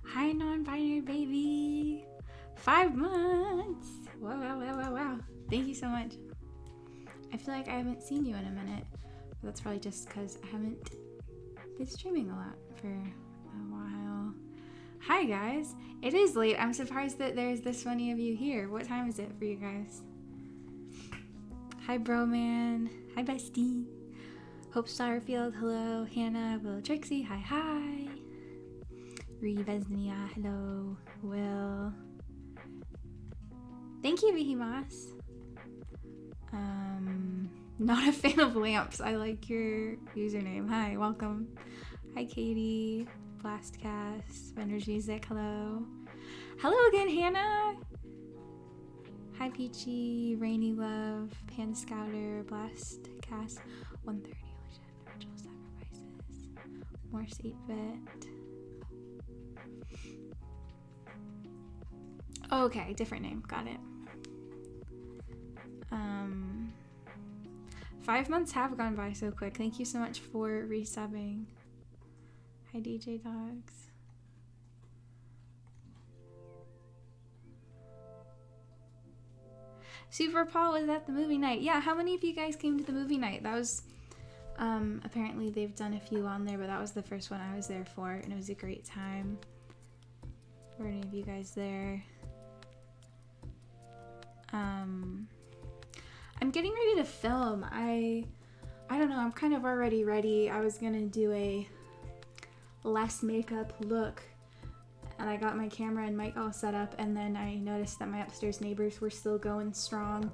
Hi, non-binary baby. 5 months. Wow. Thank you so much. I feel like I haven't seen you in a minute. But that's probably just because I haven't been streaming a lot for a while. Hi, guys. It is late. I'm surprised that there's this many of you here. What time is it for you guys? Hi, Broman. Hi, Bestie. Hope Starfield. Hello. Hannah. Will Trixie. Hi. Vesnia, hello. Will. Thank you, Behemoth. Not a fan of lamps. I like your username. Hi, welcome. Hi, Katie. Blastcast. Vendors Music, hello. Hello again, Hannah. Hi, Peachy. Rainy Love. Panda Scouter. Blastcast. 130 Illusion. Ritual Sacrifices. Morse 8-bit. Okay, different name. Got it. 5 months have gone by so quick. Thank you so much for resubbing. Hi, DJ Dogs. Super Paul was at the movie night. Yeah, how many of you guys came to the movie night? That was, apparently they've done a few on there, but that was the first one I was there for, and it was a great time. Were any of you guys there? I'm getting ready to film. I don't know, I'm kind of already ready. I was gonna do a less makeup look, and I got my camera and mic all set up, and then I noticed that my upstairs neighbors were still going strong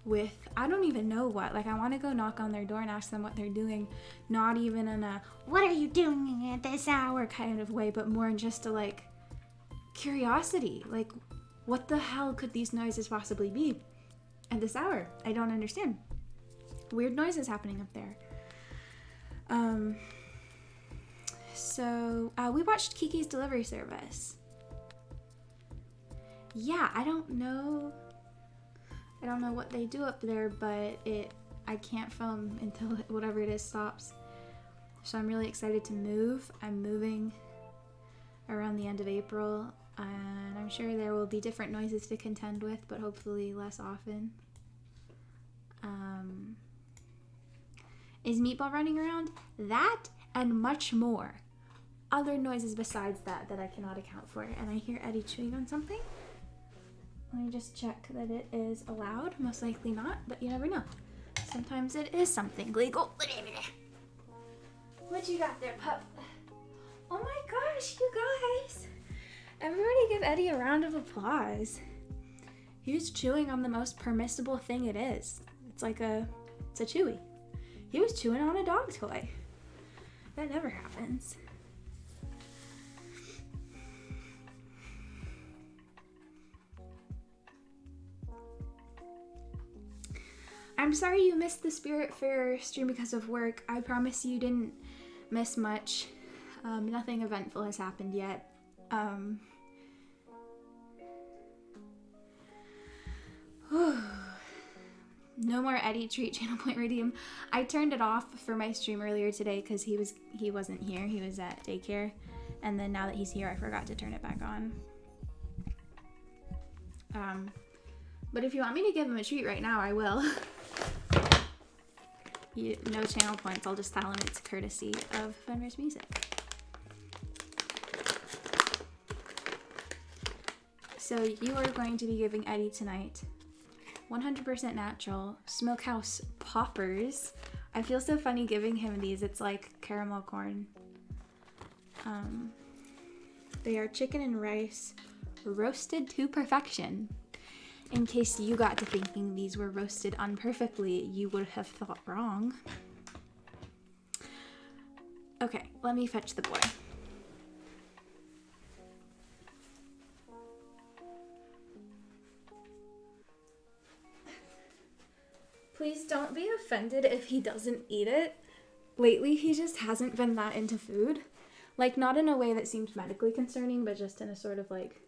with, I don't even know what. Like, I want to go knock on their door and ask them what they're doing, not even in a, what are you doing at this hour kind of way, but more in just a, like, curiosity. Like, what the hell could these noises possibly be at this hour? I don't understand. Weird noises happening up there. So we watched Kiki's Delivery Service. Yeah, I don't know what they do up there, but I can't film until whatever it is stops. So I'm really excited to move. I'm moving around the end of April, and I'm sure there will be different noises to contend with, but hopefully less often. Is Meatball running around? That and much more. Other noises besides that I cannot account for. And I hear Eddie chewing on something. Let me just check that it is allowed. Most likely not, but you never know. Sometimes it is something legal. What you got there, pup? Oh my gosh, you guys. Everybody give Eddie a round of applause. He was chewing on the most permissible thing it is. It's a chewy. He was chewing on a dog toy. That never happens. I'm sorry you missed the Spirit Fair stream because of work. I promise you didn't miss much. Nothing eventful has happened yet. No more Eddie Treat Channel Point Redeem. I turned it off for my stream earlier today because he wasn't here. He was at daycare, and then now that he's here, I forgot to turn it back on. But if you want me to give him a treat right now, I will. No channel points. I'll just tell him it's courtesy of Fenris Music. So you are going to be giving Eddie tonight 100% natural smokehouse poppers. I feel so funny giving him these. It's like caramel corn. They are chicken and rice roasted to perfection. In case you got to thinking these were roasted unperfectly, you would have thought wrong. Okay, let me fetch the boy. Please don't be offended if he doesn't eat it. Lately, he just hasn't been that into food. Like, not in a way that seems medically concerning, but just in a sort of, like,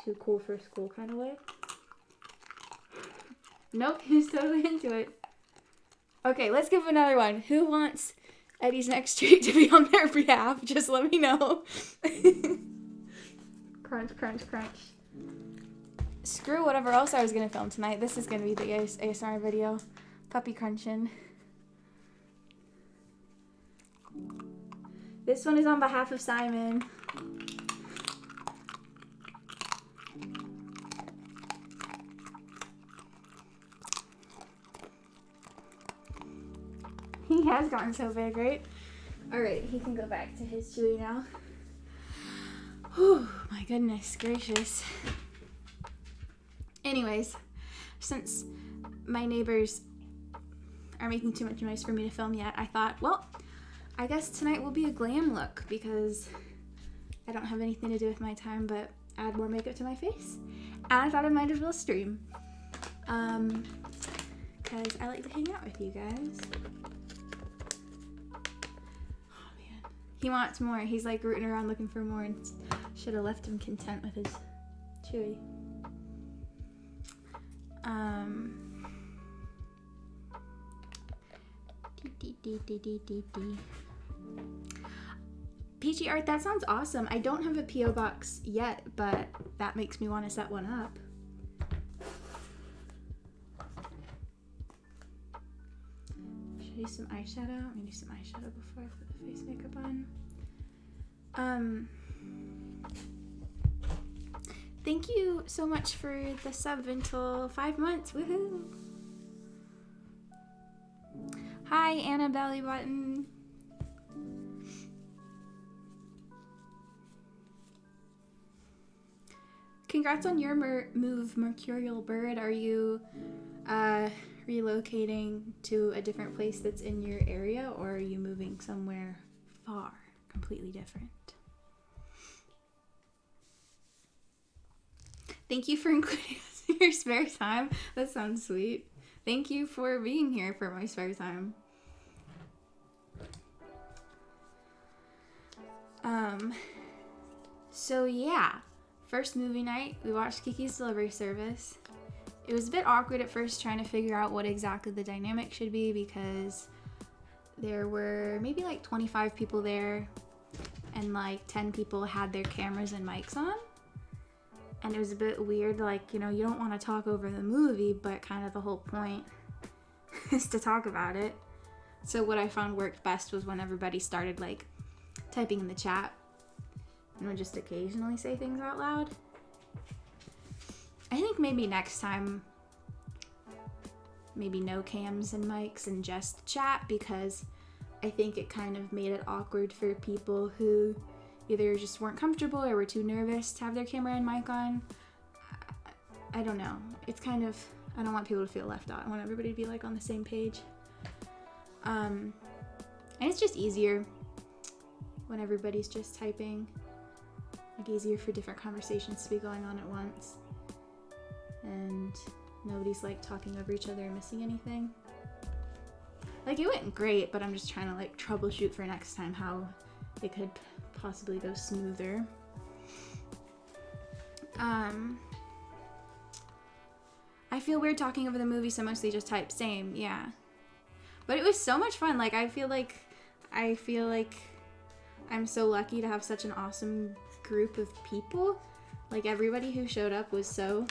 too cool for school kind of way. Nope, he's totally into it. Okay, let's give another one. Who wants Eddie's next treat to be on their behalf? Just let me know. Crunch, crunch, crunch. Screw whatever else I was going to film tonight. This is going to be the ASMR video. Puppy crunching. This one is on behalf of Simon. He has gotten so big, right? Alright, he can go back to his chewy now. Whew, my goodness gracious. Anyways, since my neighbors are making too much noise for me to film yet, I thought, well, I guess tonight will be a glam look because I don't have anything to do with my time but add more makeup to my face. And I thought I might as well stream. Because I like to hang out with you guys. Oh man. He wants more. He's like rooting around looking for more and should have left him content with his chewy. Peachy Art, that sounds awesome. I don't have a P.O. box yet, but that makes me want to set one up. Should I do some eyeshadow? I'm gonna do some eyeshadow before I put the face makeup on. Thank you so much for the sub until 5 months. Woohoo! Hi, Anna Belly Button. Congrats on your move, Mercurial Bird. Are you relocating to a different place that's in your area, or are you moving somewhere far, completely different? Thank you for including us in your spare time. That sounds sweet. Thank you for being here for my spare time. So yeah, first movie night, we watched Kiki's Delivery Service. It was a bit awkward at first trying to figure out what exactly the dynamic should be because there were maybe like 25 people there and like 10 people had their cameras and mics on. And it was a bit weird, like, you know, you don't want to talk over the movie, but kind of the whole point is to talk about it. So what I found worked best was when everybody started, like, typing in the chat and would just occasionally say things out loud. I think maybe next time, maybe no cams and mics and just chat, because I think it kind of made it awkward for people who either just weren't comfortable or were too nervous to have their camera and mic on. I don't know. It's kind of, I don't want people to feel left out. I want everybody to be like on the same page. And it's just easier when everybody's just typing. Like easier for different conversations to be going on at once. And nobody's like talking over each other or missing anything. Like it went great, but I'm just trying to like troubleshoot for next time how it could possibly go smoother. I feel weird talking over the movie, so mostly just type same, yeah. But it was so much fun. Like I feel like I'm so lucky to have such an awesome group of people. Like everybody who showed up was so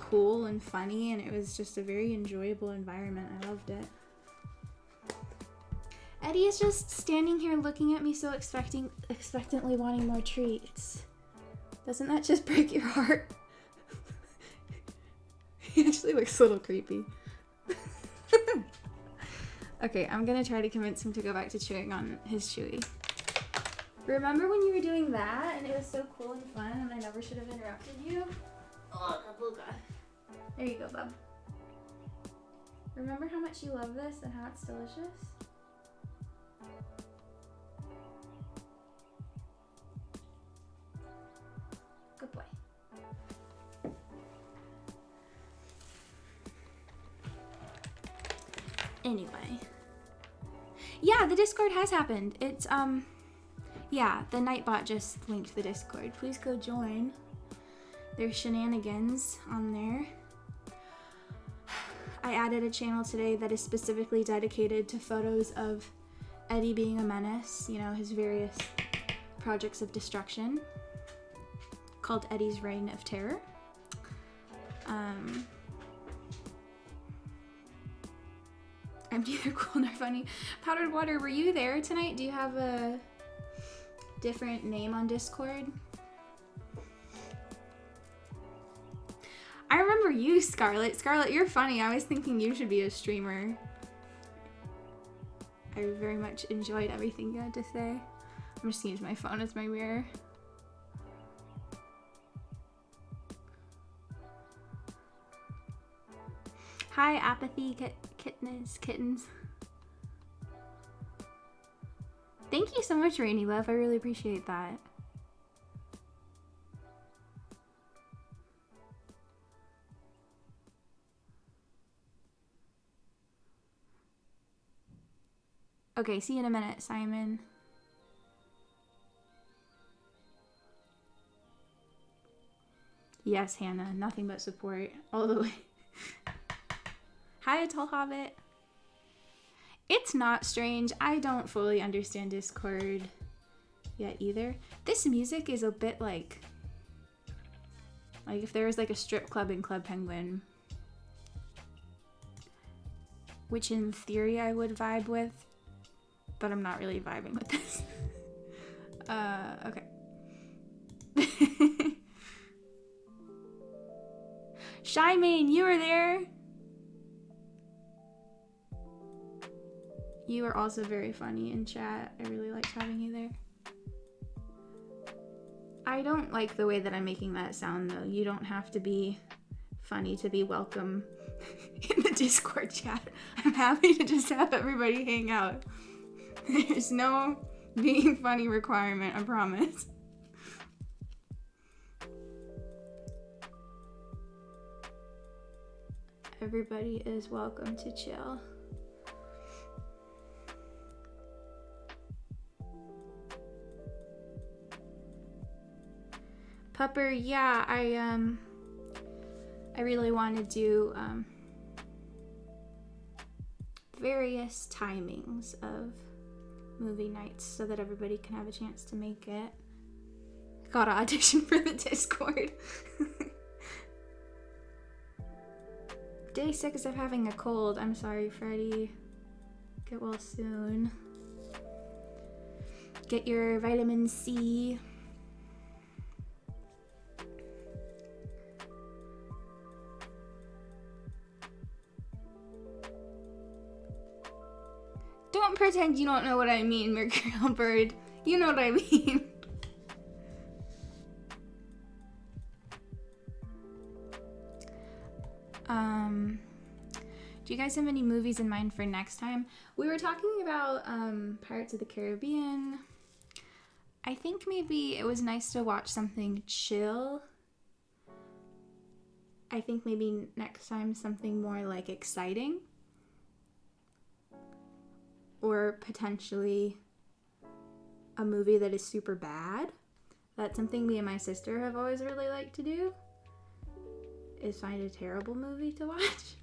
cool and funny, and it was just a very enjoyable environment. I loved it. Eddie is just standing here looking at me so expectantly wanting more treats. Doesn't that just break your heart? He actually looks a little creepy. Okay, I'm gonna try to convince him to go back to chewing on his chewy. Remember when you were doing that and it was so cool and fun and I never should have interrupted you? Oh, Kabuka. There you go, bub. Remember how much you love this and how it's delicious? Good boy. Anyway. Yeah, the Discord has happened. It's, yeah, the Nightbot just linked the Discord. Please go join. There's shenanigans on there. I added a channel today that is specifically dedicated to photos of Eddie being a menace, you know, his various projects of destruction, called Eddie's Reign of Terror. I'm neither cool nor funny. Powdered Water, were you there tonight? Do you have a different name on Discord? I remember you, Scarlett. Scarlett, you're funny. I was thinking you should be a streamer. I very much enjoyed everything you had to say. I'm just gonna use my phone as my mirror. Hi, Apathy Kittens. Thank you so much, Rainy Love. I really appreciate that. Okay, see you in a minute, Simon. Yes, Hannah. Nothing but support all the way. Hi, Tall Hobbit. It's not strange. I don't fully understand Discord yet either. This music is a bit like if there was like a strip club in Club Penguin, which in theory I would vibe with, but I'm not really vibing with this. Okay. Shymane, you were there. You are also very funny in chat. I really liked having you there. I don't like the way that I'm making that sound though. You don't have to be funny to be welcome in the Discord chat. I'm happy to just have everybody hang out. There's no being funny requirement, I promise. Everybody is welcome to chill. Pupper, yeah, I really want to do various timings of movie nights so that everybody can have a chance to make it. Gotta audition for the Discord. Day 6 of having a cold. I'm sorry, Freddie. Get well soon. Get your vitamin C. Don't pretend you don't know what I mean, Mercurial Bird. You know what I mean. Do you guys have any movies in mind for next time? We were talking about Pirates of the Caribbean. I think maybe it was nice to watch something chill. I think maybe next time something more like exciting. Or potentially a movie that is super bad. That's something me and my sister have always really liked to do, is find a terrible movie to watch.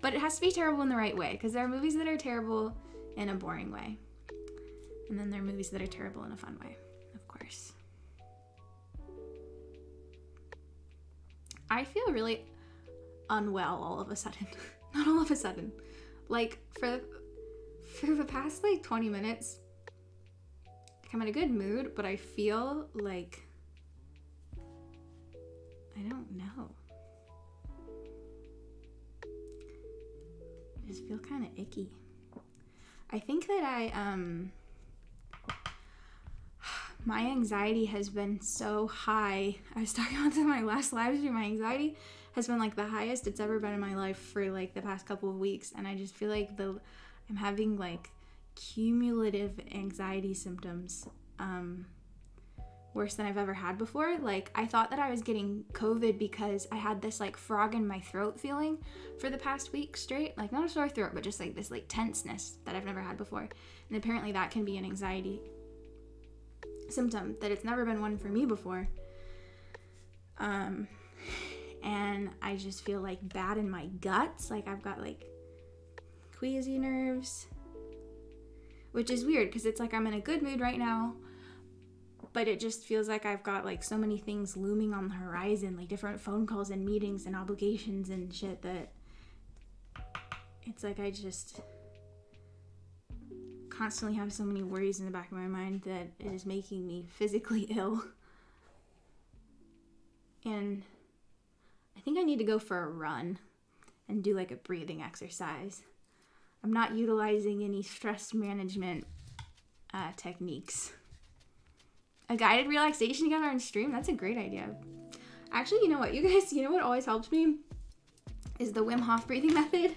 But it has to be terrible in the right way, because there are movies that are terrible in a boring way. And then there are movies that are terrible in a fun way, of course. I feel really unwell all of a sudden. Not all of a sudden. Like, for the past, 20 minutes, I'm in a good mood, but I feel like, I don't know. I just feel kind of icky. I think that my anxiety has been so high. I was talking about this in my last live stream. My anxiety has been the highest it's ever been in my life for the past couple of weeks. And I just feel like I'm having cumulative anxiety symptoms worse than I've ever had before. Like, I thought that I was getting COVID because I had this like frog in my throat feeling for the past week straight. Like, not a sore throat, but just like this like tenseness that I've never had before. And apparently that can be an anxiety symptom, that it's never been one for me before. And I just feel like bad in my guts. Like, I've got like queasy nerves, which is weird because it's like I'm in a good mood right now, but it just feels like I've got like so many things looming on the horizon, like different phone calls and meetings and obligations and shit, that it's like I just constantly have so many worries in the back of my mind that it is making me physically ill. And I think I need to go for a run and do like a breathing exercise. I'm not utilizing any stress management techniques. A guided relaxation together on stream? That's a great idea. Actually, you know what, you guys, you know what always helps me? Is the Wim Hof breathing method.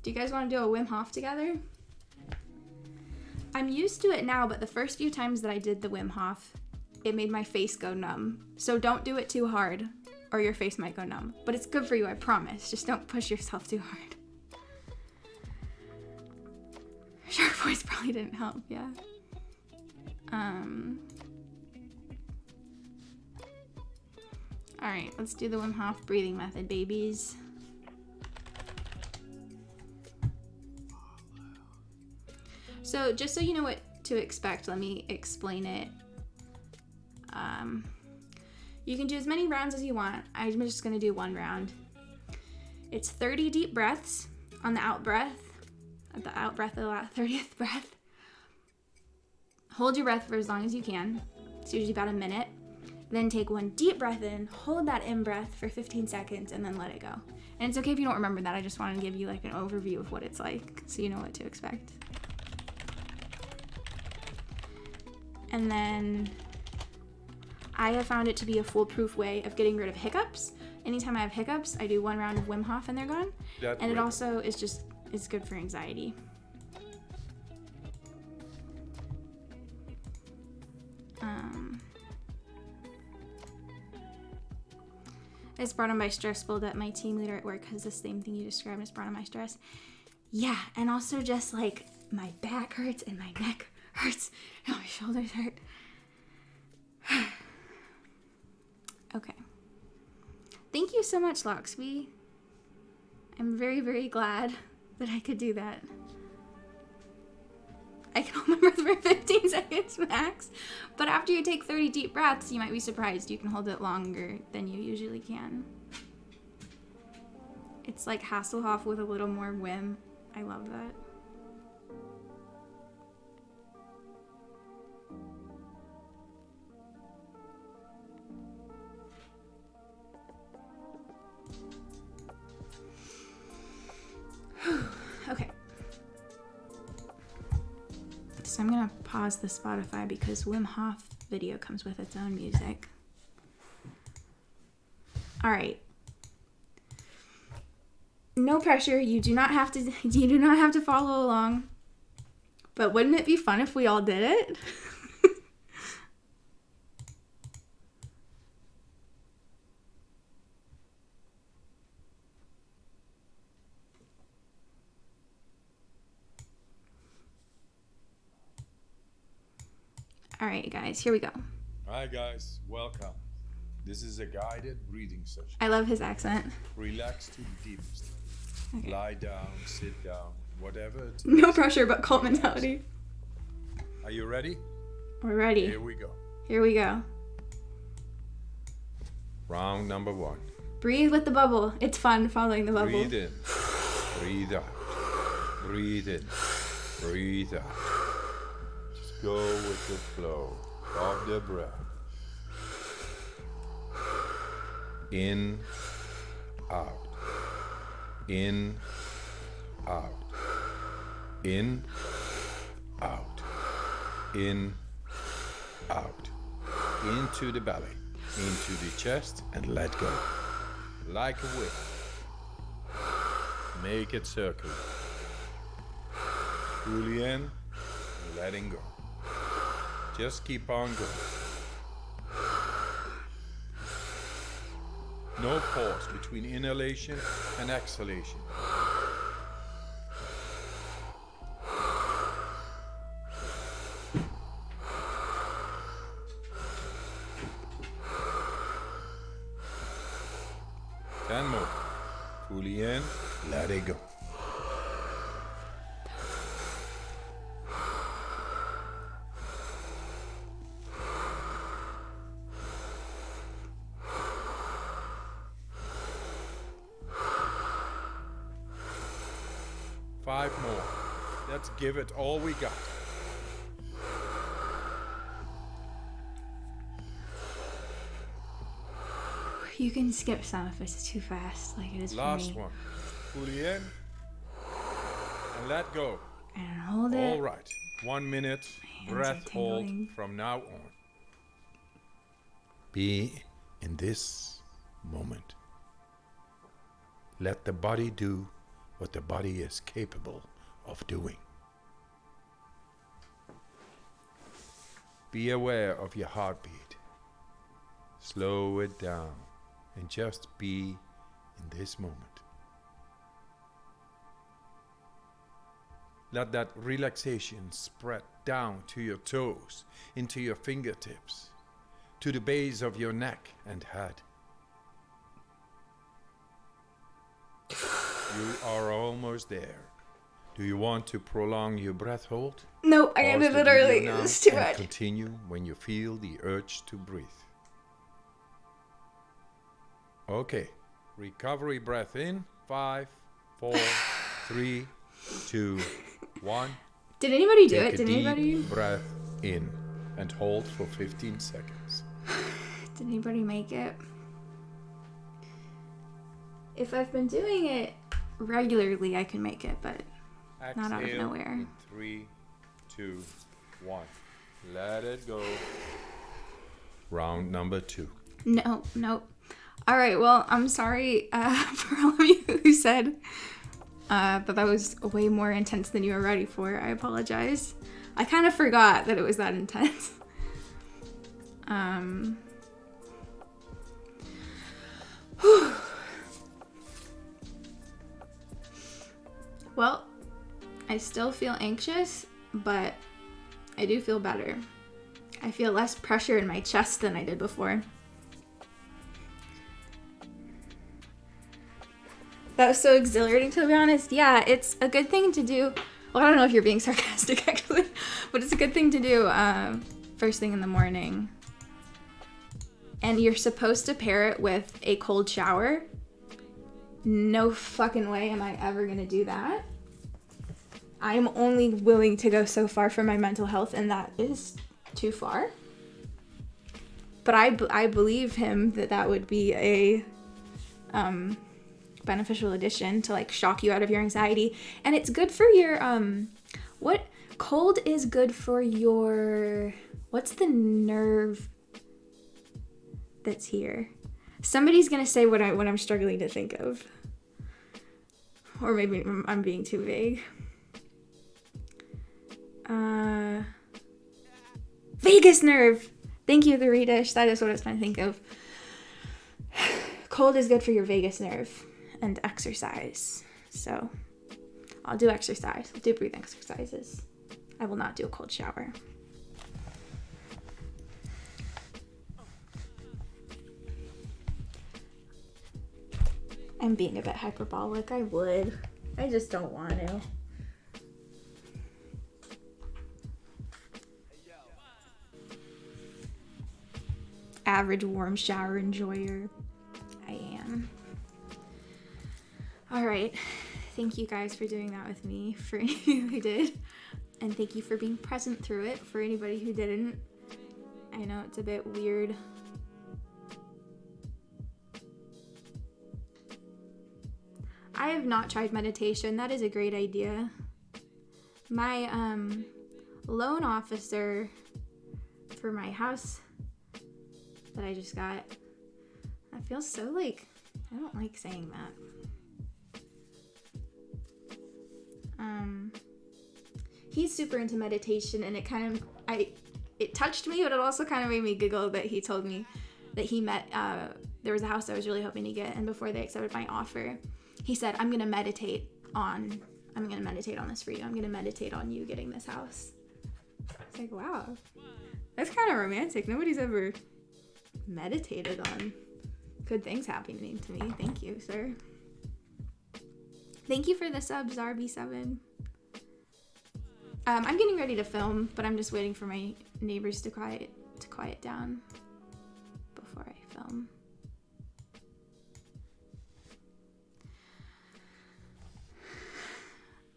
Do you guys want to do a Wim Hof together? I'm used to it now, but the first few times that I did the Wim Hof, it made my face go numb. So don't do it too hard, or your face might go numb. But it's good for you, I promise. Just don't push yourself too hard. Shark voice probably didn't help, yeah. Alright, let's do the Wim Hof breathing method, babies. So, just so you know what to expect, let me explain it. You can do as many rounds as you want. I'm just going to do one round. It's 30 deep breaths on the out breath. At the out breath, the 30th breath. Hold your breath for as long as you can. It's usually about a minute. Then take one deep breath in, hold that in breath for 15 seconds, and then let it go. And it's okay if you don't remember that. I just wanted to give you like an overview of what it's like so you know what to expect. And then I have found it to be a foolproof way of getting rid of hiccups. Anytime I have hiccups, I do one round of Wim Hof and they're gone. And it also is just, it's good for anxiety. It's brought on by stress buildup. My team leader at work has the same thing you described. It's brought on by stress. Yeah, and also just like my back hurts and my neck hurts and my shoulders hurt. Okay. Thank you so much, Loxby. I'm very, very glad that I could do that. I can hold my breath for 15 seconds max, but after you take 30 deep breaths, you might be surprised you can hold it longer than you usually can. It's like Hasselhoff with a little more Wim. I love that. Okay. So I'm gonna pause the Spotify because Wim Hof video comes with its own music. All right. No pressure. You do not have to follow along. But wouldn't it be fun if we all did it? All right, guys, here we go. Hi, guys. Welcome. This is a guided breathing session. I love his accent. Relax to the deepest. Okay. Lie down, sit down, whatever it is. No pressure, but cult mentality. Are you ready? We're ready. Here we go. Here we go. Round number 1. Breathe with the bubble. It's fun following the bubble. Breathe in. Breathe out. Breathe in. Breathe out. Just go with the flow of the breath. In, out. In, out. In, out. In, out. Into the belly. Into the chest and let go. Like a whip. Make it circular. Fully in, letting go. Just keep on going. No pause between inhalation and exhalation. Ten more. Fully in, let it go. Five more. Let's give it all we got. You can skip some if it's too fast, like it is Last for me. one. Fully in. And let go. And hold it. All right. 1 minute. Hands are Breath hold tingling. from now on. Be in this moment. Let the body do what the body is capable of doing. Be aware of your heartbeat. Slow it down and just be in this moment. Let that relaxation spread down to your toes, into your fingertips, to the base of your neck and head. You are almost there. Do you want to prolong your breath hold? No, I Pause ended the it early. video now It's too and much. continue when you feel the urge to breathe. Okay. Recovery breath in. 5, 4, 3, 2, 1. Did anybody do Take it? a Did deep anybody? breath in and hold for 15 seconds. Did anybody make it? If I've been doing it regularly, I can make it, but not out of Exhale nowhere. in 3, 2, 1. Let it go. Round number 2. No. All right, well, I'm sorry for all of you who said that was way more intense than you were ready for. I apologize. I kind of forgot that it was that intense. Well, I still feel anxious, but I do feel better. I feel less pressure in my chest than I did before. That was so exhilarating, to be honest. Yeah, it's a good thing to do. Well, I don't know if you're being sarcastic, actually, but it's a good thing to do first thing in the morning. And you're supposed to pair it with a cold shower. No fucking way am I ever gonna do that. I'm only willing to go so far for my mental health, and that is too far. But I believe him that would be a beneficial addition to like shock you out of your anxiety. And it's good for your cold is good for your, what's the nerve that's here? Somebody's gonna say what I'm struggling to think of, or maybe I'm being too vague. Vagus nerve. Thank you, the redish. That is what I was trying to think of. Cold is good for your vagus nerve and exercise. So I'll do exercise. I'll do breathing exercises. I will not do a cold shower. I'm being a bit hyperbolic. I would. I just don't want to. Average warm shower enjoyer. I am. All right. Thank you guys for doing that with me, for any of you who did. And thank you for being present through it, for anybody who didn't. I know it's a bit weird. I have not tried meditation. That is a great idea. My loan officer for my house that I just got, I feel so like, I don't like saying that. He's super into meditation, and it touched me, but it also kind of made me giggle that he told me that he met there was a house I was really hoping to get, and before they accepted my offer, he said, I'm gonna meditate on this for you. I'm gonna meditate on you getting this house. It's like, wow, that's kind of romantic. Nobody's ever meditated on good things happening to me. Thank you, sir. Thank you for the sub, Zarby7. I'm getting ready to film, but I'm just waiting for my neighbors to quiet down before I film.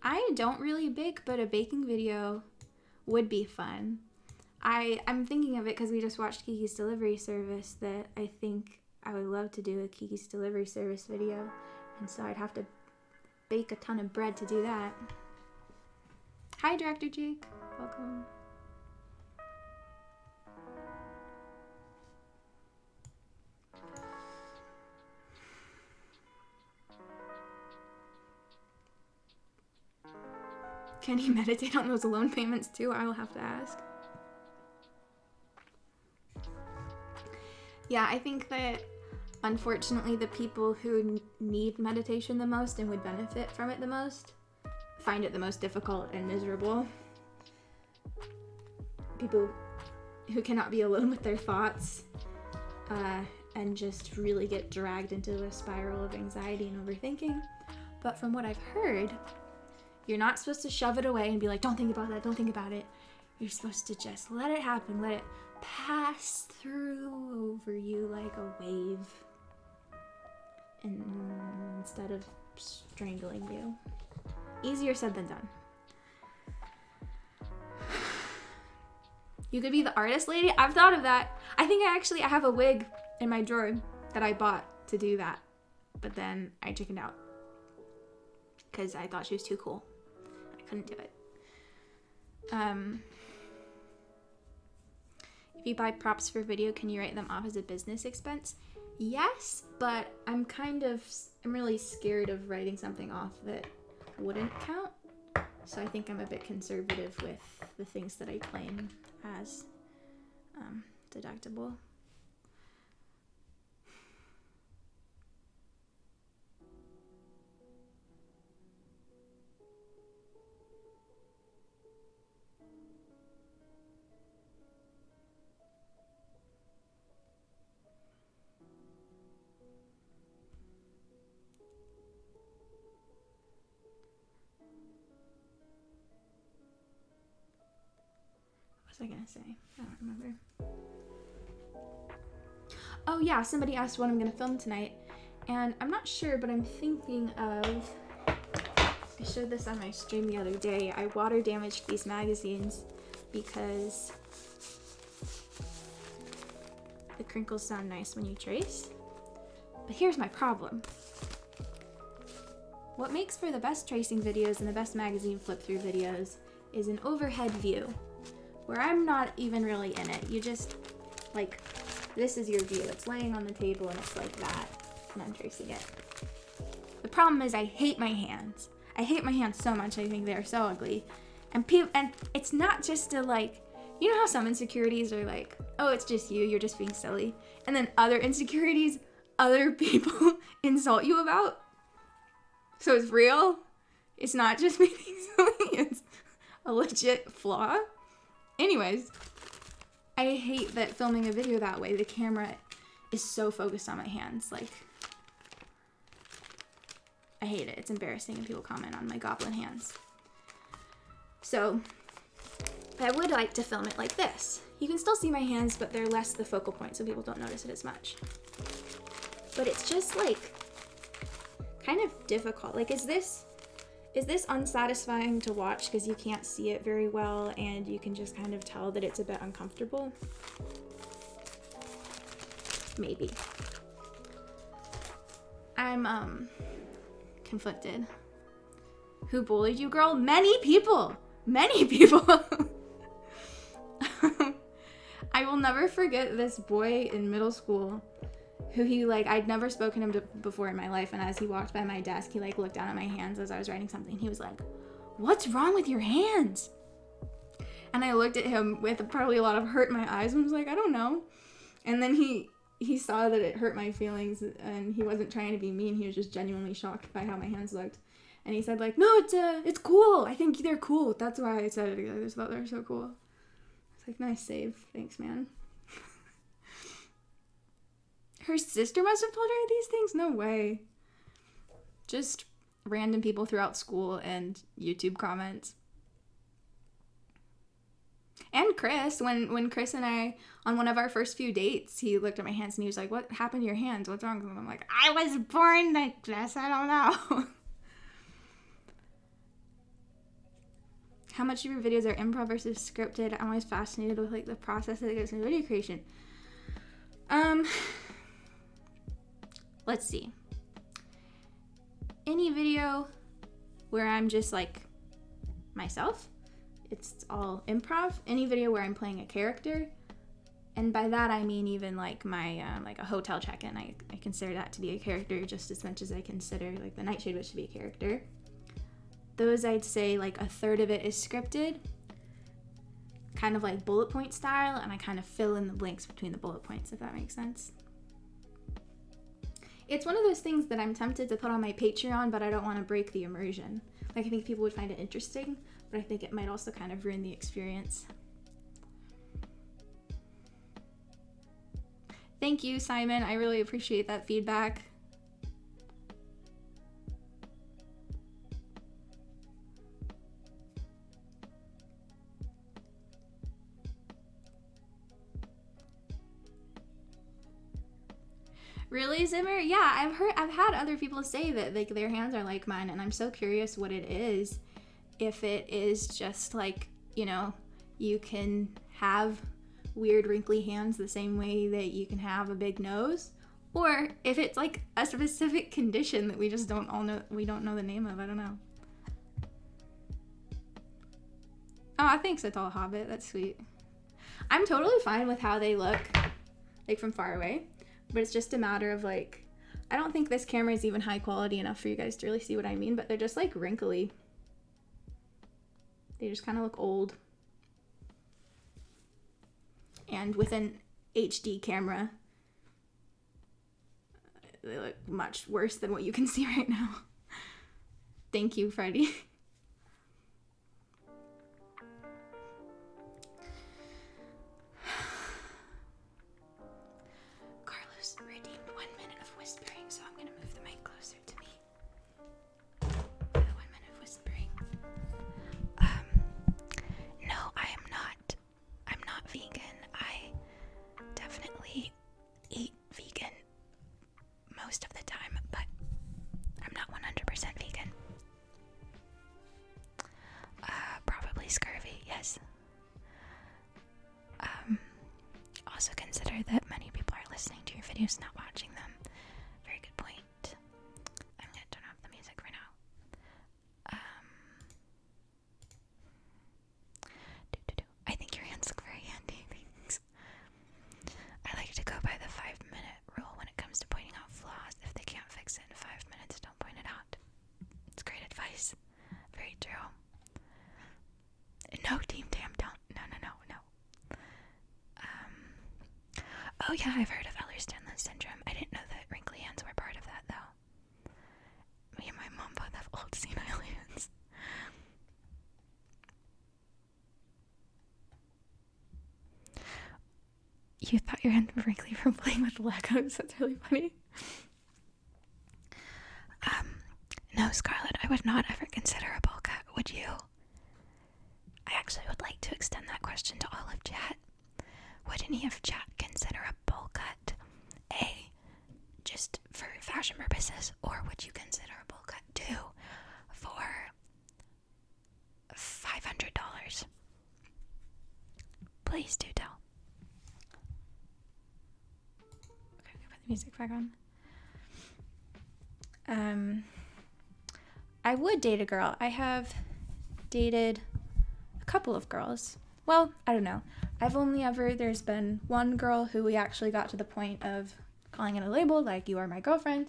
I don't really bake, but a baking video would be fun. I'm thinking of it because we just watched Kiki's Delivery Service, that I think I would love to do a Kiki's Delivery Service video, and so I'd have to bake a ton of bread to do that. Hi, Director Jake. Welcome. Can he meditate on those loan payments too? I'll have to ask. Yeah, I think that unfortunately the people who need meditation the most and would benefit from it the most find it the most difficult and miserable. People who cannot be alone with their thoughts and just really get dragged into a spiral of anxiety and overthinking. But from what I've heard, you're not supposed to shove it away and be like, don't think about that, don't think about it. You're supposed to just let it happen, let it pass through over you like a wave, and instead of strangling you. Easier said than done. You could be the artist lady. I've thought of that. I think I have a wig in my drawer that I bought to do that, but then I chickened out because I thought she was too cool. I couldn't do it. If you buy props for video, can you write them off as a business expense? Yes, but I'm really scared of writing something off that wouldn't count. So I think I'm a bit conservative with the things that I claim as deductible. What was I gonna say? I don't remember. Oh yeah, somebody asked what I'm gonna film tonight, and I'm not sure, but I'm thinking of, I showed this on my stream the other day. I water damaged these magazines because the crinkles sound nice when you trace. But here's my problem. What makes for the best tracing videos and the best magazine flip through videos is an overhead view, where I'm not even really in it. You just, like, this is your view. It's laying on the table and it's like that, and I'm tracing it. The problem is I hate my hands. I hate my hands so much. I think they're so ugly. And it's not just a, like, you know how some insecurities are like, oh, it's just you're just being silly. And then other insecurities, other people insult you about. So it's real. It's not just me being silly. It's a legit flaw. Anyways, I hate that filming a video that way, the camera is so focused on my hands. Like, I hate it. It's embarrassing and people comment on my goblin hands. So, I would like to film it like this. You can still see my hands, but they're less the focal point, so people don't notice it as much. But it's just, like, kind of difficult. Like, is this unsatisfying to watch because you can't see it very well and you can just kind of tell that it's a bit uncomfortable? Maybe. I'm conflicted. Who bullied you, girl? Many people. Many people. I will never forget this boy in middle school who I'd never spoken to him before in my life, and as he walked by my desk, he looked down at my hands as I was writing something. He was like, "What's wrong with your hands?" And I looked at him with probably a lot of hurt in my eyes and was like, "I don't know." And then he he saw that it hurt my feelings, and he wasn't trying to be mean. He was just genuinely shocked by how my hands looked. And he said, like, no, it's cool. I think they're cool. That's why I said it. I just thought they were so cool. It's like, nice save. Thanks, man. Her sister must have told her these things? No way. Just random people throughout school and YouTube comments. And Chris, when Chris and I, on one of our first few dates, he looked at my hands and he was like, what happened to your hands? What's wrong with them? I'm like, I was born like this. I don't know. How much of your videos are improv versus scripted? I'm always fascinated with like the process that goes into video creation. Let's see. Any video where I'm just like myself, it's all improv. Any video where I'm playing a character, and by that I mean even like my like a hotel check-in, I consider that to be a character just as much as I consider like the Nightshade Witch to be a character. Those, I'd say like a third of it is scripted, kind of like bullet point style, and I kind of fill in the blanks between the bullet points, if that makes sense. It's one of those things that I'm tempted to put on my Patreon, but I don't want to break the immersion. Like, I think people would find it interesting, but I think it might also kind of ruin the experience. Thank you, Simon. I really appreciate that feedback. Really, Zimmer? Yeah, I've had other people say that like their hands are like mine, and I'm so curious what it is. If it is just like, you know, you can have weird wrinkly hands the same way that you can have a big nose, or if it's like a specific condition that we just don't know the name of. I don't know. Oh, thanks, Atoll Hobbit. That's sweet. I'm totally fine with how they look, like from far away. But it's just a matter of like, I don't think this camera is even high quality enough for you guys to really see what I mean, but they're just like wrinkly. They just kind of look old. And with an HD camera, they look much worse than what you can see right now. Thank you, Freddie. Not watching them. Very good point. I'm gonna turn off the music for now. I think your hands look very handy. Thanks. I like to go by the 5-minute rule when it comes to pointing out flaws. If they can't fix it in 5 minutes, don't point it out. It's great advice. Very true. No, Team Tam, don't. No. Oh yeah, I've heard of Ehlers-Danlos syndrome. I didn't know that wrinkly hands were part of that, though. Me and my mom both have old senile hands. You thought your hands were wrinkly from playing with Legos? That's really funny. No, Scarlett, I would not ever consider a bowl cut, would you? I actually would like to extend that question to all of chat. Would any of chat consider a bowl cut A, just for fashion purposes, or would you consider a bowl cut 2 for $500? Please do tell. Okay, I'm gonna put the music back on. I would date a girl. I have dated a couple of girls. Well, I don't know. There's been one girl who we actually got to the point of calling it a label, like, you are my girlfriend.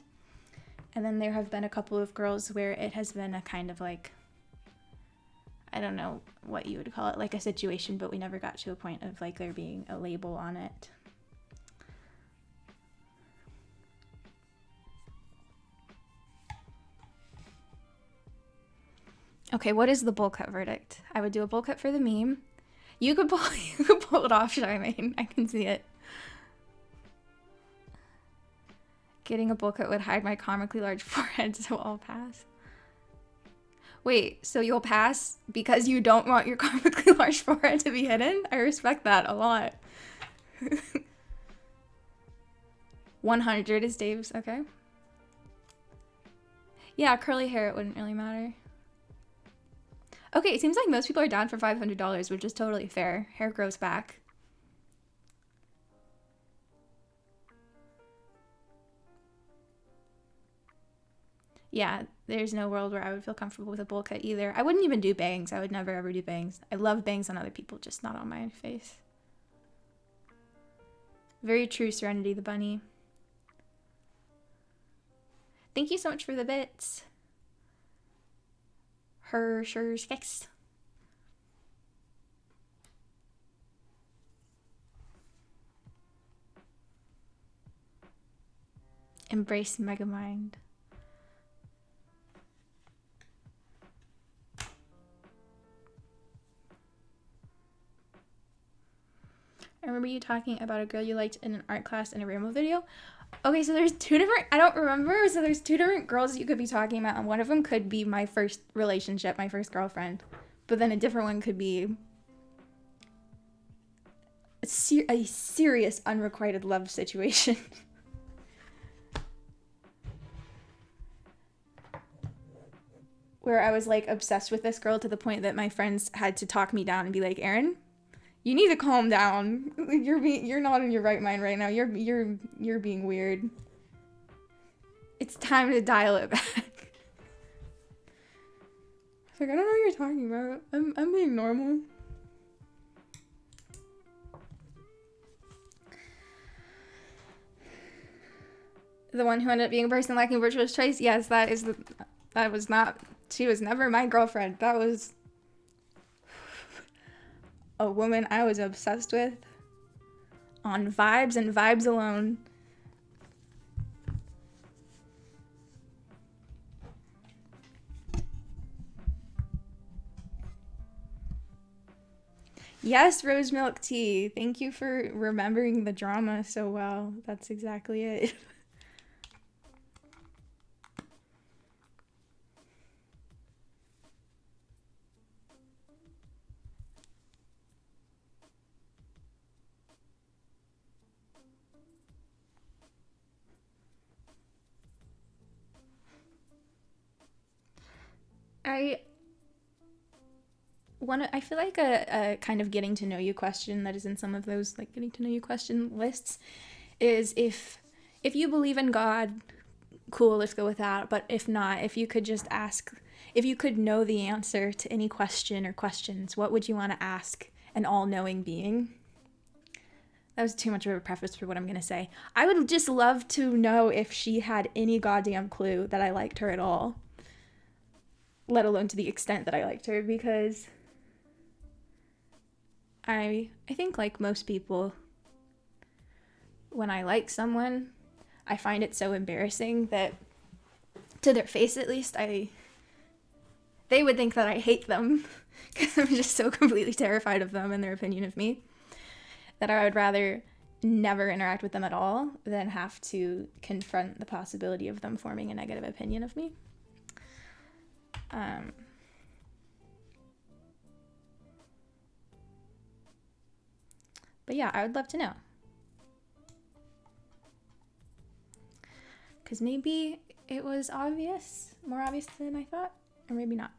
And then there have been a couple of girls where it has been a kind of like, I don't know what you would call it, like a situation, but we never got to a point of like there being a label on it. Okay, what is the bowl cut verdict? I would do a bowl cut for the meme. You could pull it off, Charmaine. I can see it. Getting a bowl cut would hide my comically large forehead, so I'll pass. Wait, so you'll pass because you don't want your comically large forehead to be hidden? I respect that a lot. 100 is Dave's, okay. Yeah, curly hair, it wouldn't really matter. Okay, it seems like most people are down for $500, which is totally fair. Hair grows back. Yeah, there's no world where I would feel comfortable with a bowl cut either. I wouldn't even do bangs. I would never ever do bangs. I love bangs on other people, just not on my face. Very true, Serenity the Bunny. Thank you so much for the bits. Hershers. Embrace Megamind. I remember you talking about a girl you liked in an art class in a Rainbow video. Okay, so there's two different, I don't remember, so there's two different girls you could be talking about, and one of them could be my first relationship, my first girlfriend, but then a different one could be a serious unrequited love situation. Where I was like obsessed with this girl to the point that my friends had to talk me down and be like, Erin, you need to calm down. You're not in your right mind right now. You're being weird. It's time to dial it back. It's like, I don't know what you're talking about. I'm being normal. The one who ended up being a person lacking virtuous traits. Yes, she was never my girlfriend. That was a woman I was obsessed with on vibes and vibes alone. Yes, rose milk tea. Thank you for remembering the drama so well. That's exactly it. I feel like a kind of getting to know you question that is in some of those like getting to know you question lists is if you believe in God, cool, let's go with that. But if not, if you could just ask, if you could know the answer to any question or questions, what would you want to ask an all-knowing being? That was too much of a preface for what I'm going to say. I would just love to know if she had any goddamn clue that I liked her at all. Let alone to the extent that I liked her, because I think like most people, when I like someone, I find it so embarrassing that, to their face at least, they would think that I hate them because I'm just so completely terrified of them and their opinion of me that I would rather never interact with them at all than have to confront the possibility of them forming a negative opinion of me. But yeah, I would love to know. Because maybe it was obvious, more obvious than I thought, or maybe not.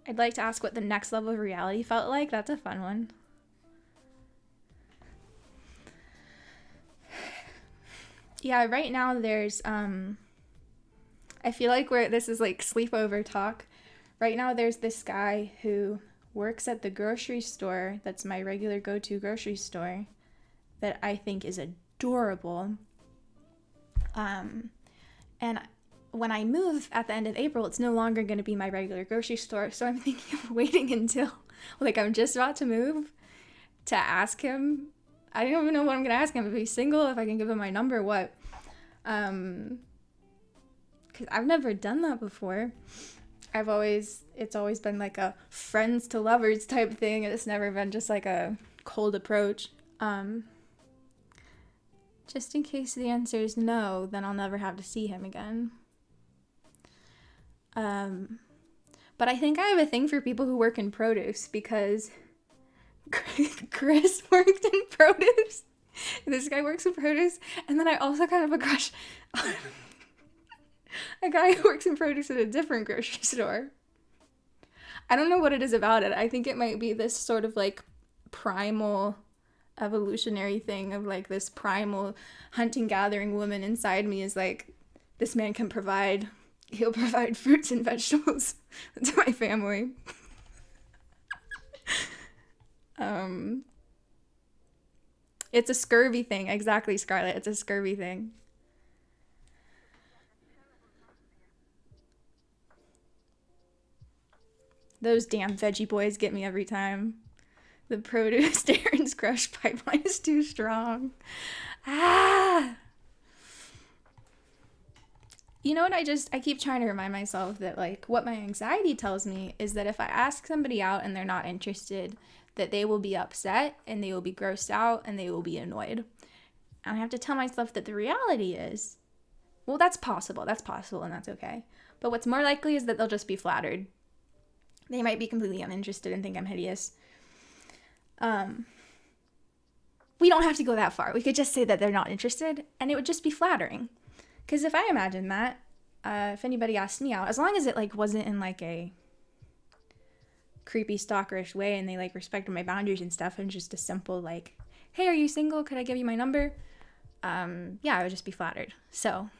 I'd like to ask what the next level of reality felt like. That's a fun one. Yeah, right now there's, I feel like this is like sleepover talk. Right now there's this guy who works at the grocery store that's my regular go-to grocery store that I think is adorable. And when I move at the end of April, it's no longer going to be my regular grocery store. So I'm thinking of waiting until, like, I'm just about to move to ask him. I don't even know what I'm going to ask him. If he's single, if I can give him my number, what. because I've never done that before. It's always been like a friends to lovers type thing. It's never been just like a cold approach. Just in case the answer is no, then I'll never have to see him again. But I think I have a thing for people who work in produce, because Chris worked in produce. This guy works in produce, and then I also kind of have a crush on a guy who works in produce at a different grocery store. I don't know what it is about it. I think it might be this sort of like primal evolutionary thing of like this primal hunting gathering woman inside me is like, this man can provide, he'll provide fruits and vegetables to my family. It's a scurvy thing. Exactly, Scarlett. It's a scurvy thing. Those damn veggie boys get me every time. The produce Darren's crush pipeline is too strong. Ah! You know what, I keep trying to remind myself that, like, what my anxiety tells me is that if I ask somebody out and they're not interested, that they will be upset and they will be grossed out and they will be annoyed. And I have to tell myself that the reality is, well, that's possible and that's okay. But what's more likely is that they'll just be flattered. They might be completely uninterested and think I'm hideous. We don't have to go that far. We could just say that they're not interested and it would just be flattering. Because if I imagine that, if anybody asked me out, as long as it like wasn't in like a creepy stalkerish way and they like respected my boundaries and stuff, and just a simple like, hey, are you single? Could I give you my number? Yeah, I would just be flattered. So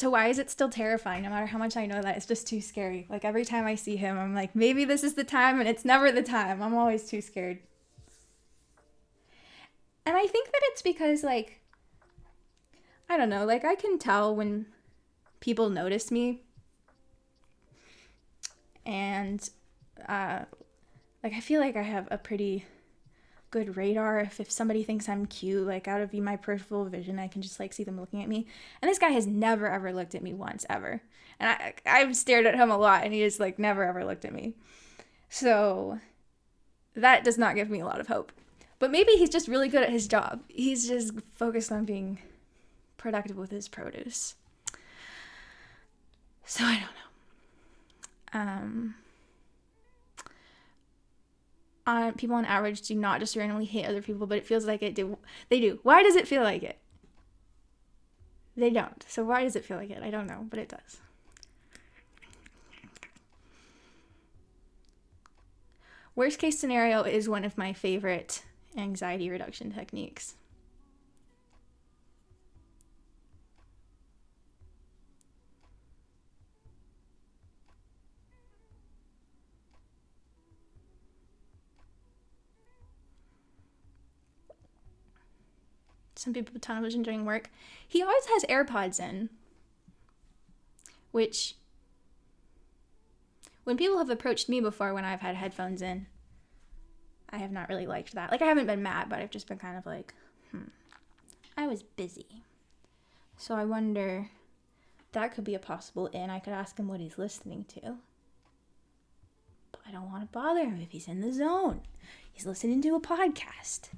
why is it still terrifying? No matter how much I know that, it's just too scary. Like every time I see him, I'm like, maybe this is the time, and it's never the time. I'm always too scared. And I think that it's because like, I don't know, like I can tell when people notice me, and like I feel like I have a pretty good radar. If somebody thinks I'm cute, like out of my peripheral vision, I can just like see them looking at me. And this guy has never ever looked at me once ever, and I've stared at him a lot, and he just like never ever looked at me. So that does not give me a lot of hope. But maybe he's just really good at his job. He's just focused on being productive with his produce. So I don't know. People on average do not just randomly hate other people, but it feels like they do. Why does it feel like it? They don't. So why does it feel like it? I don't know, but it does. Worst case scenario is one of my favorite anxiety reduction techniques. Some people tunnel vision during work. He always has AirPods in, which when people have approached me before when I've had headphones in, I have not really liked that. Like I haven't been mad, but I've just been kind of like, I was busy. So I wonder, that could be a possible in. I could ask him what he's listening to. But I don't want to bother him if he's in the zone. He's listening to a podcast.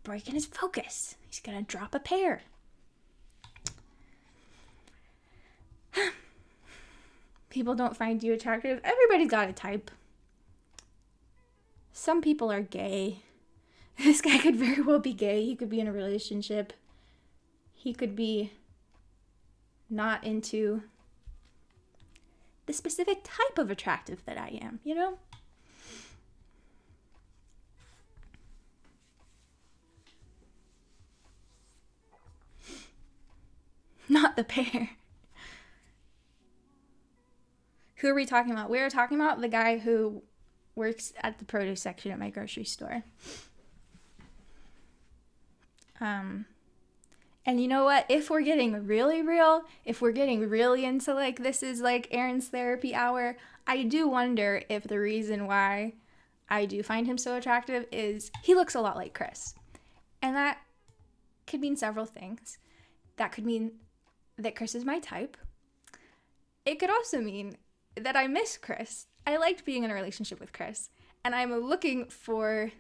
Breaking his focus. He's gonna drop a pear. People don't find you attractive. Everybody's got a type. Some people are gay. This guy could very well be gay. He could be in a relationship. He could be not into the specific type of attractive that I am, you know? Not the pear. Who are we talking about? We are talking about the guy who works at the produce section at my grocery store. And you know what? If we're getting really real, if we're getting really into like this is like Aaron's therapy hour, I do wonder if the reason why I do find him so attractive is he looks a lot like Chris. And that could mean several things. That could mean that Chris is my type. It could also mean that I miss Chris. I liked being in a relationship with Chris. And I'm looking for,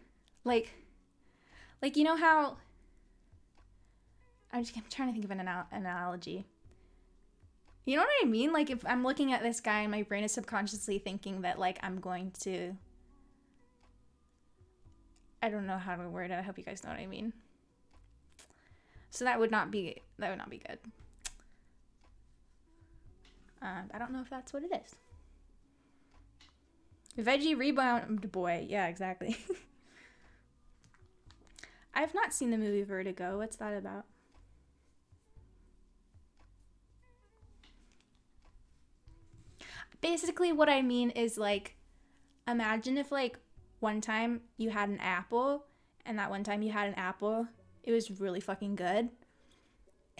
like you know how... I'm trying to think of an analogy. You know what I mean? Like, if I'm looking at this guy and my brain is subconsciously thinking that, like, I'm going to... I don't know how to word it. I hope you guys know what I mean. So that would not be good. I don't know if that's what it is. Veggie rebound boy. Yeah, exactly. I've not seen the movie Vertigo. What's that about? Basically, what I mean is, like, imagine if, like, one time you had an apple, and that one time you had an apple, it was really fucking good.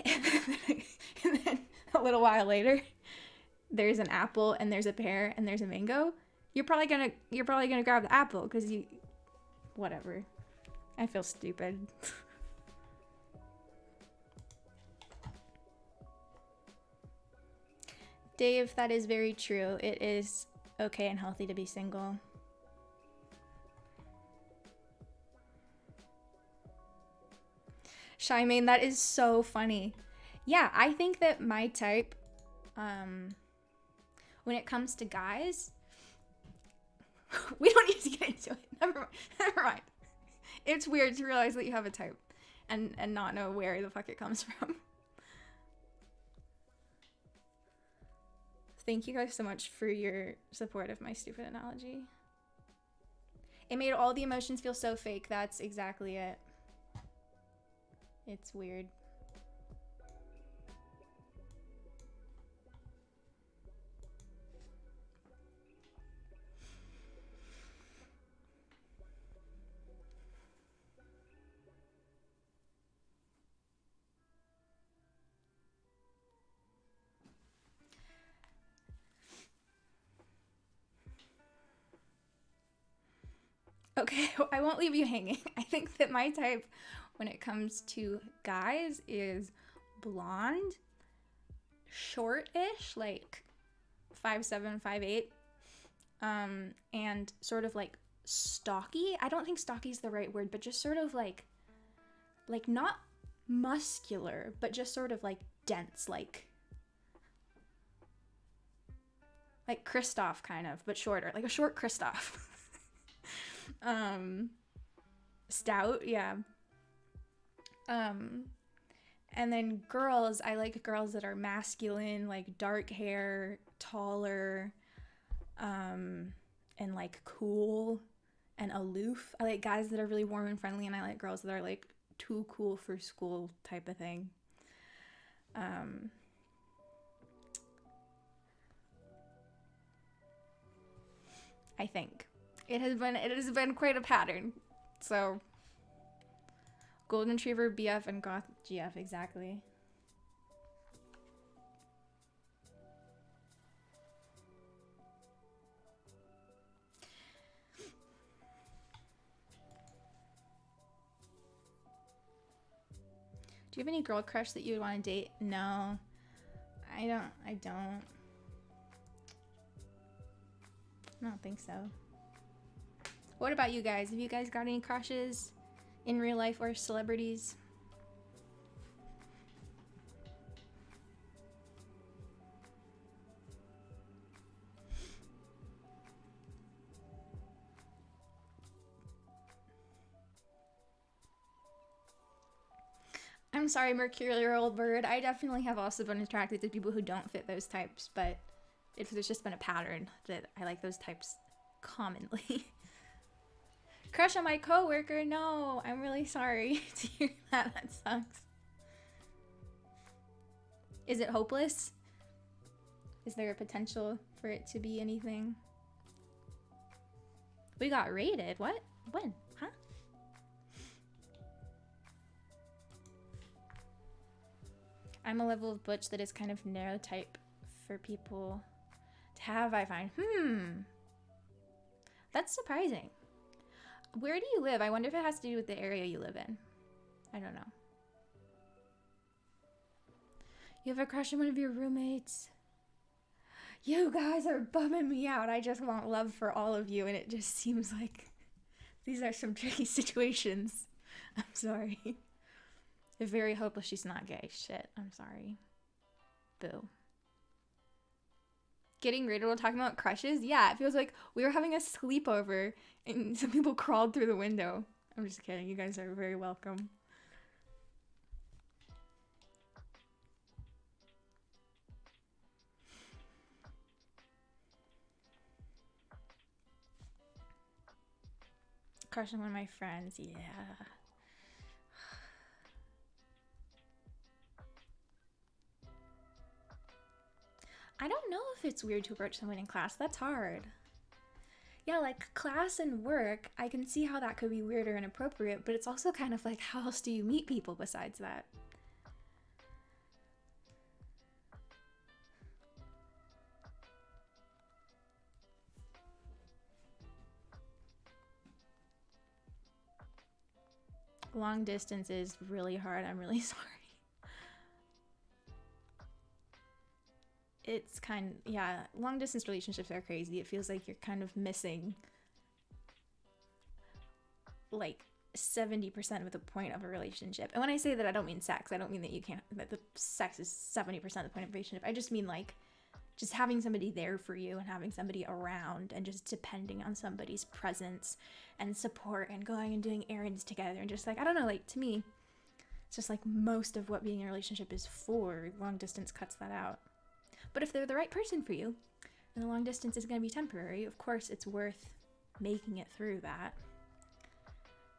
And then a little while later, there's an apple, and there's a pear, and there's a mango. You're probably gonna grab the apple, because you... Whatever. I feel stupid. Dave, that is very true. It is okay and healthy to be single. Shymane, that is so funny. Yeah, I think that my type, when it comes to guys, we don't need to get into it. Never mind. It's weird to realize that you have a type and not know where the fuck it comes from. Thank you guys so much for your support of my stupid analogy. It made all the emotions feel so fake. That's exactly it. It's weird. Okay, I won't leave you hanging. I think that my type when it comes to guys is blonde, short-ish, like 5'7", 5'8", and sort of like stocky. I don't think stocky is the right word, but just sort of like not muscular, but just sort of like dense, like Kristoff kind of, but shorter, like a short Kristoff. Stout, yeah. And then girls, I like girls that are masculine, like dark hair, taller, and like cool and aloof. I like guys that are really warm and friendly, and I like girls that are like too cool for school type of thing. I think it has been quite a pattern. So Golden Retriever BF and Goth GF, exactly. Do you have any girl crush that you would want to date? No, I don't. I don't think so. What about you guys? Have you guys got any crushes in real life or celebrities? I'm sorry, Mercurial Bird. I definitely have also been attracted to people who don't fit those types, but there's just been a pattern that I like those types commonly. Crush on my coworker? No, I'm really sorry to hear that. That sucks. Is it hopeless? Is there a potential for it to be anything? We got raided. What? When? Huh? I'm a level of butch that is kind of narrow type for people to have, I find. That's surprising. Where do you live? I wonder if it has to do with the area you live in. I don't know. You have a crush on one of your roommates? You guys are bumming me out. I just want love for all of you, and it just seems like these are some tricky situations. I'm sorry. It's very hopeless she's not gay. Shit, I'm sorry. Boo. Getting ridiculed talking about crushes? Yeah, it feels like we were having a sleepover and some people crawled through the window. I'm just kidding. You guys are very welcome. Crush on one of my friends, yeah. I don't know if it's weird to approach someone in class. That's hard. Yeah, like class and work, I can see how that could be weird or inappropriate, but it's also kind of like, how else do you meet people besides that? Long distance is really hard. I'm really sorry. It's yeah, long distance relationships are crazy. It feels like you're kind of missing like 70% of the point of a relationship. And when I say that, I don't mean sex. I don't mean that the sex is 70% of the point of a relationship. I just mean like just having somebody there for you and having somebody around and just depending on somebody's presence and support and going and doing errands together and just like, I don't know, like to me, it's just like most of what being in a relationship is for. Long distance cuts that out. But if they're the right person for you and the long distance is going to be temporary, of course it's worth making it through that.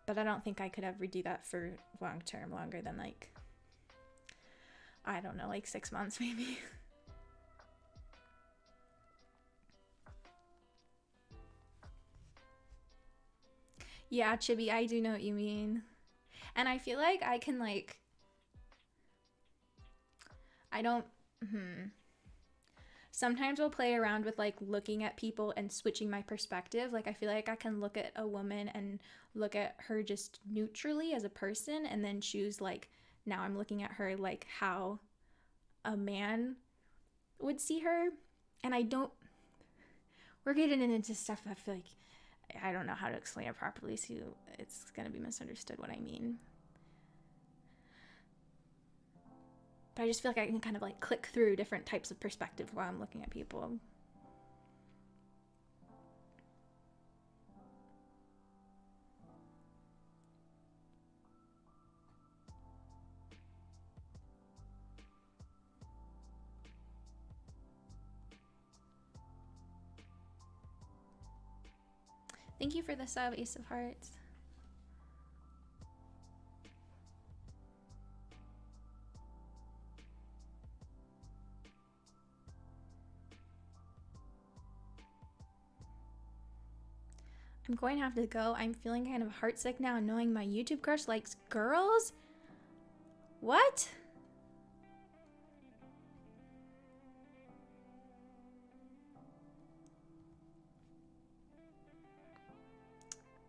But I don't think I could ever do that for long term, longer than like, I don't know, like 6 months maybe. Yeah, Chibi, I do know what you mean. And I feel like I can like, sometimes I'll play around with like looking at people and switching my perspective. Like I feel like I can look at a woman and look at her just neutrally as a person and then choose like, now I'm looking at her like how a man would see her. And we're getting into stuff I feel like I don't know how to explain it properly, so it's going to be misunderstood what I mean. But I just feel like I can kind of like click through different types of perspective while I'm looking at people. Thank you for the sub, Ace of Hearts. I'm going to have to go. I'm feeling kind of heartsick now knowing my YouTube crush likes girls. What?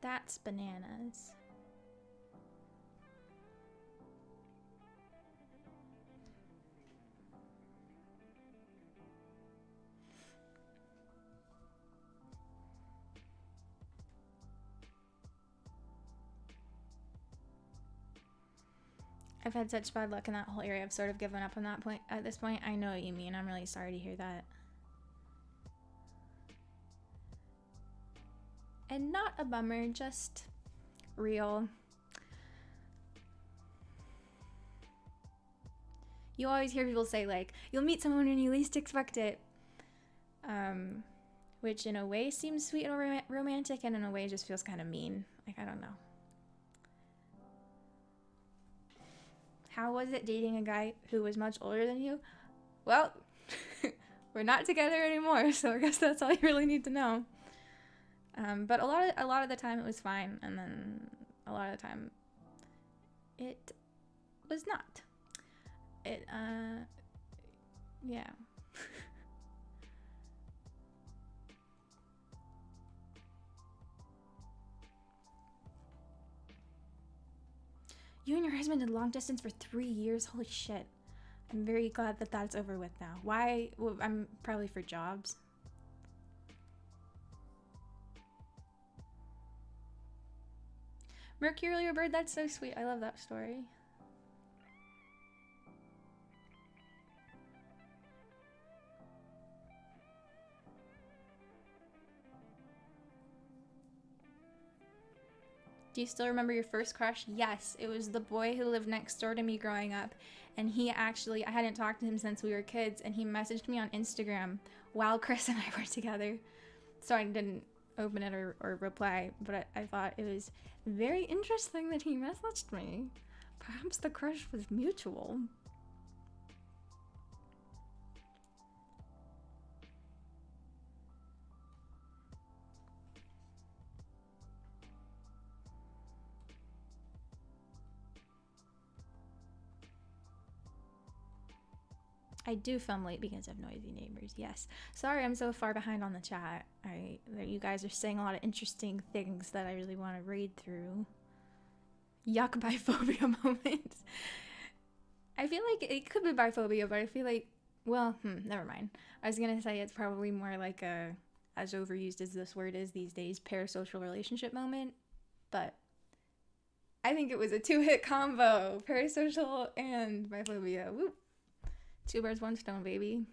That's bananas. I've had such bad luck in that whole area. I've sort of given up on that point. At this point, I know what you mean. I'm really sorry to hear that. And not a bummer, just real. You always hear people say, like, you'll meet someone when you least expect it. Which in a way seems sweet and romantic, and in a way just feels kind of mean. Like, I don't know. How was it dating a guy who was much older than you? Well, we're not together anymore, so I guess that's all you really need to know. But a lot of the time it was fine, and then a lot of the time it was not. Yeah. You and your husband did long distance for 3 years? Holy shit. I'm very glad that that's over with now. Why? Well, I'm probably for jobs. Mercurial bird, that's so sweet. I love that story. Do you still remember your first crush? Yes, it was the boy who lived next door to me growing up. And he actually, I hadn't talked to him since we were kids, and he messaged me on Instagram while Chris and I were together. So I didn't open it or reply, but I thought it was very interesting that he messaged me. Perhaps the crush was mutual. I do film late because of noisy neighbors, yes. Sorry I'm so far behind on the chat. You guys are saying a lot of interesting things that I really want to read through. Yuck, biphobia moment. I feel like it could be biphobia, but I feel like, well, never mind. I was gonna say it's probably more like a, as overused as this word is these days, parasocial relationship moment. But I think it was a 2-hit combo. Parasocial and biphobia. Whoop. 2 birds, 1 stone, baby.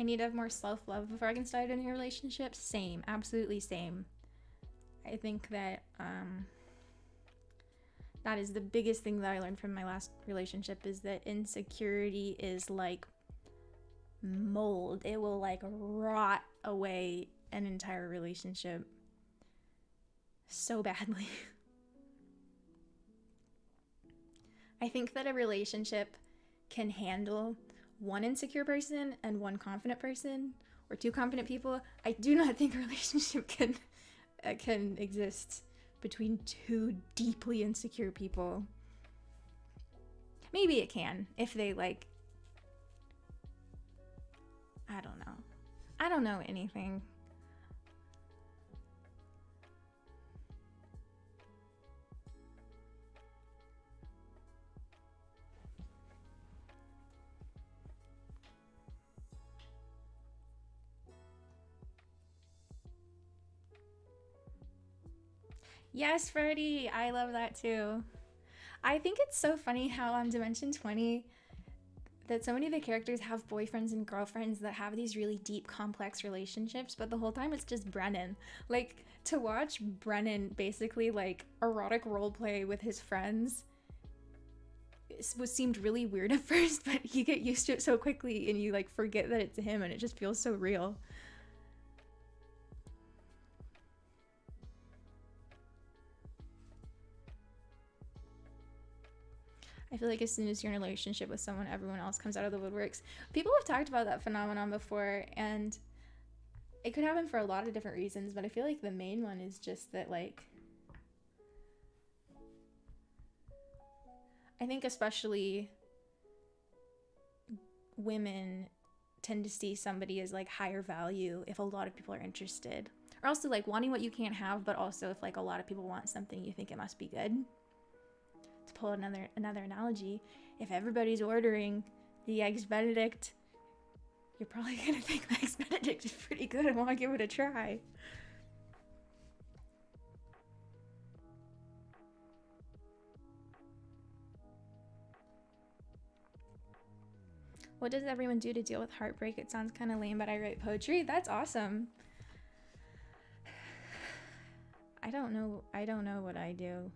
I need to have more self-love before I can start a new relationship. Same, absolutely same. I think that that is the biggest thing that I learned from my last relationship, is that insecurity is like mold. It will like rot away an entire relationship so badly. I think that a relationship can handle 1 insecure person and 1 confident person, or 2 confident people. I do not think a relationship can exist between 2 deeply insecure people. Maybe it can if they like, I don't know. I don't know anything. Yes, Freddie, I love that too. I think it's so funny how on Dimension 20 that so many of the characters have boyfriends and girlfriends that have these really deep, complex relationships, but the whole time it's just Brennan. Like, to watch Brennan basically like erotic roleplay with his friends seemed really weird at first, but you get used to it so quickly and you like forget that it's him and it just feels so real. I feel like as soon as you're in a relationship with someone, everyone else comes out of the woodworks. People have talked about that phenomenon before, and it could happen for a lot of different reasons, but I feel like the main one is just that, like, I think especially women tend to see somebody as like higher value if a lot of people are interested, or also like wanting what you can't have, but also if like a lot of people want something, you think it must be good. To pull another analogy, if everybody's ordering the Eggs Benedict, you're probably gonna think the Eggs Benedict is pretty good and want to give it a try. What does everyone do to deal with heartbreak? It sounds kind of lame, but I write poetry. That's awesome. I don't know what I do.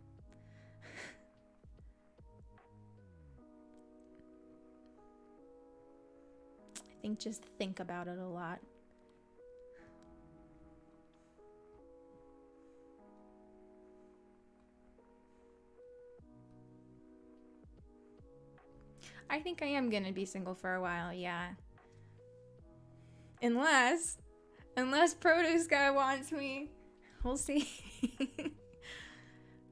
I think just think about it a lot. I think I am gonna be single for a while, yeah. Unless Unless Produce Guy wants me. We'll see.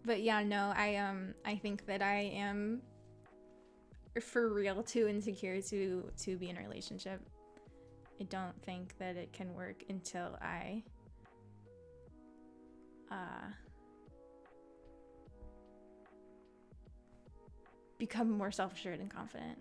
But yeah, no, I think that I am for real too insecure to be in a relationship. I don't think that it can work until I become more self-assured and confident.